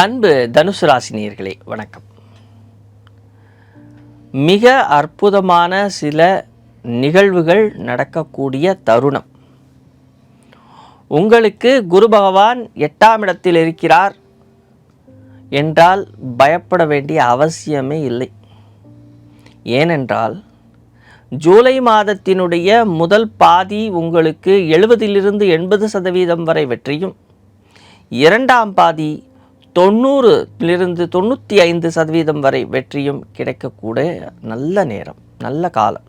அன்பு தனுசு ராசி நேயர்களே வணக்கம். மிக அற்புதமான சில நிகழ்வுகள் நடக்கக்கூடிய தருணம். உங்களுக்கு குரு பகவான் 8ஆம் இடத்தில் இருக்கிறார் என்றால் பயப்பட வேண்டிய அவசியமே இல்லை. ஏனென்றால் ஜூலை மாதத்தினுடைய முதல் பாதி உங்களுக்கு 70லிருந்து 80% வரை வெற்றியும், இரண்டாம் பாதி 90லிருந்து 95% வரை வெற்றியும் கிடைக்கக்கூடிய நல்ல நேரம், நல்ல காலம்.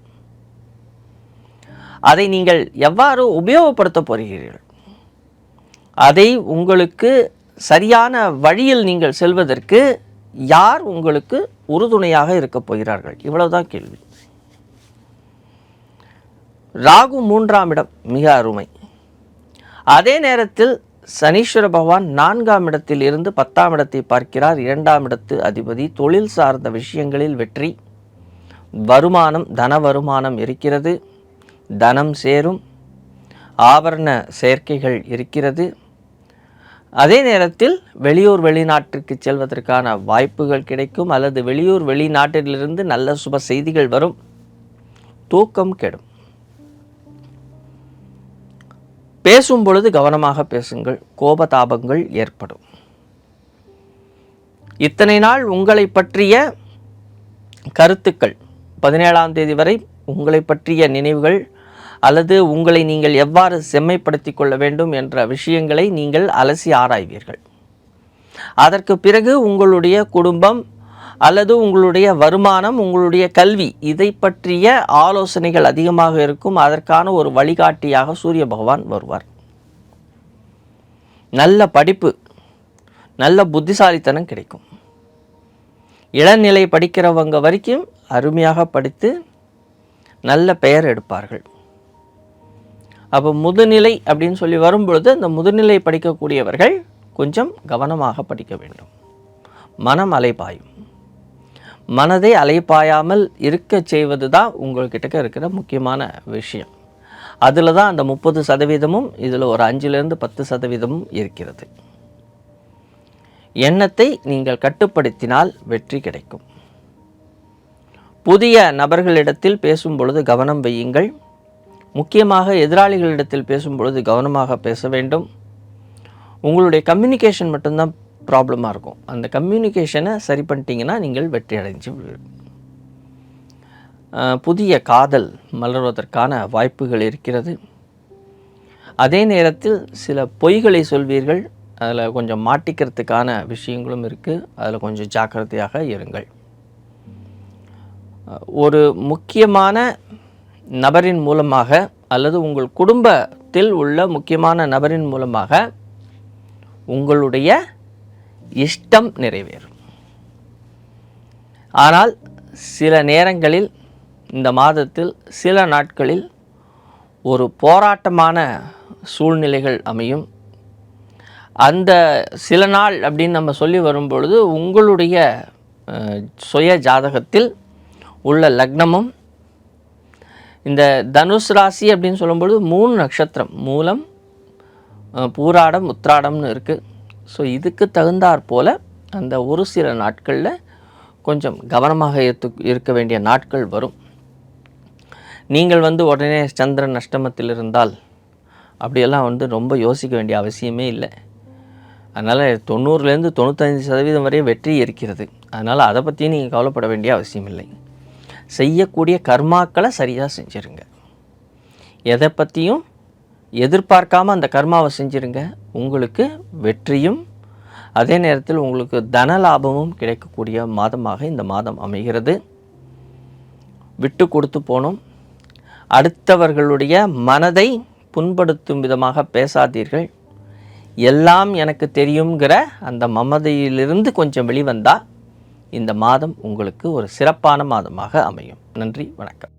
அதை நீங்கள் எவ்வாறு உபயோகப்படுத்த போகிறீர்கள், அதை உங்களுக்கு சரியான வழியில் நீங்கள் செல்வதற்கு யார் உங்களுக்கு உறுதுணையாக இருக்கப் போகிறார்கள், இவ்வளவுதான் கேள்வி. ராகு 3ஆம் இடம் மிக அருமை. அதே நேரத்தில் சனீஸ்வர பகவான் 4ஆம் இடத்தில் இருந்து 10ஆம் இடத்தை பார்க்கிறார். 2ஆம் இடத்து அதிபதி. தொழில் சார்ந்த விஷயங்களில் வெற்றி, வருமானம், தன வருமானம் இருக்கிறது. தனம் சேரும், ஆபரண சேர்க்கைகள் இருக்கிறது. அதே நேரத்தில் வெளியூர் வெளிநாட்டிற்கு செல்வதற்கான வாய்ப்புகள் கிடைக்கும், அல்லது வெளியூர் வெளிநாட்டிலிருந்து நல்ல சுப செய்திகள் வரும். தூக்கம் கெடும். பேசும் பொழுது கவனமாக பேசுங்கள், கோபதாபங்கள் ஏற்படும். இத்தனை நாள் உங்களை பற்றிய கருத்துக்கள், 17ஆம் தேதி வரை உங்களை பற்றிய நினைவுகள் அல்லது உங்களை நீங்கள் எவ்வாறு செம்மைப்படுத்திக் கொள்ள வேண்டும் என்ற விஷயங்களை நீங்கள் அலசி ஆராய்வீர்கள். அதற்கு பிறகு உங்களுடைய குடும்பம் அல்லது உங்களுடைய வருமானம், உங்களுடைய கல்வி, இதை பற்றிய ஆலோசனைகள் அதிகமாக இருக்கும். அதற்கான ஒரு வழிகாட்டியாக சூரிய பகவான் வருவார். நல்ல படிப்பு, நல்ல புத்திசாலித்தனம் கிடைக்கும். இளநிலை படிக்கிறவங்க வரைக்கும் அருமையாக படித்து நல்ல பெயர் எடுப்பார்கள். அப்போ முதுநிலை அப்படின்னு சொல்லி வரும்பொழுது அந்த முதுநிலை படிக்கக்கூடியவர்கள் கொஞ்சம் கவனமாக படிக்க வேண்டும். மனம் அலைபாயும். மனதை அலைப்பாயாமல் இருக்க செய்வது தான் உங்கள்கிட்ட இருக்கிற முக்கியமான விஷயம். அதில் தான் அந்த 30%, இதில் ஒரு 5லிருந்து 10% இருக்கிறது. எண்ணத்தை நீங்கள் கட்டுப்படுத்தினால் வெற்றி கிடைக்கும். புதிய நபர்களிடத்தில் பேசும் பொழுது கவனம் வையுங்கள். முக்கியமாக எதிராளிகளிடத்தில் பேசும் பொழுது கவனமாக பேச வேண்டும். உங்களுடைய கம்யூனிகேஷன் மட்டும்தான் ப்ராப்ளமாக இருக்கும். அந்த கம்யூனிகேஷனை சரி பண்ணிட்டீங்கன்னா நீங்கள் வெற்றி அடைஞ்சு புதிய காதல் மலர்வதற்கான வாய்ப்புகள் இருக்கிறது. அதே நேரத்தில் சில பொய்களை சொல்வீர்கள், அதில் கொஞ்சம் மாட்டிக்கிறதுக்கான விஷயங்களும் இருக்குது. அதில் கொஞ்சம் ஜாக்கிரதையாக இருங்கள். ஒரு முக்கியமான நபரின் மூலமாக அல்லது உங்கள் குடும்பத்தில் உள்ள முக்கியமான நபரின் மூலமாக உங்களுடைய இஷ்டம் நிறைவேறும். ஆனால் சில நேரங்களில் இந்த மாதத்தில் சில நாட்களில் ஒரு போராட்டமான சூழ்நிலைகள் அமையும். அந்த சில நாள் அப்படின்னு நம்ம சொல்லி வரும்பொழுது உங்களுடைய சுய ஜாதகத்தில் உள்ள லக்னமும், இந்த தனுசு ராசி அப்படின்னு சொல்லும்பொழுது 3 நட்சத்திரம், மூலம், பூராடம், உத்திராடம்னு இருக்குது. ஸோ இதுக்கு தகுந்தாற் போல் அந்த ஒரு சில நாட்களில் கொஞ்சம் கவனமாக இருக்க வேண்டிய நாட்கள் வரும். நீங்கள் உடனே சந்திரன் அஷ்டமத்தில் இருந்தால் அப்படியெல்லாம் ரொம்ப யோசிக்க வேண்டிய அவசியமே இல்லை. அதனால் 90லேருந்து 95% வரை வெற்றி இருக்கிறது. அதனால் அதை பற்றியும் நீங்கள் கவலைப்பட வேண்டிய அவசியம் இல்லை. செய்யக்கூடிய கர்மாக்களை சரியாக செஞ்சுருங்க. எதை பற்றியும் எதிர்பார்க்காமல் அந்த கர்மாவை செஞ்சுருங்க. உங்களுக்கு வெற்றியும் அதே நேரத்தில் உங்களுக்கு தன லாபமும் கிடைக்கக்கூடிய மாதமாக இந்த மாதம் அமைகிறது. விட்டு கொடுத்து போனோம். அடுத்தவர்களுடைய மனதை புண்படுத்தும் விதமாக பேசாதீர்கள். எல்லாம் எனக்கு தெரியுங்கிற அந்த மமதையிலிருந்து கொஞ்சம் வெளிவந்தால் இந்த மாதம் உங்களுக்கு ஒரு சிறப்பான மாதமாக அமையும். நன்றி, வணக்கம்.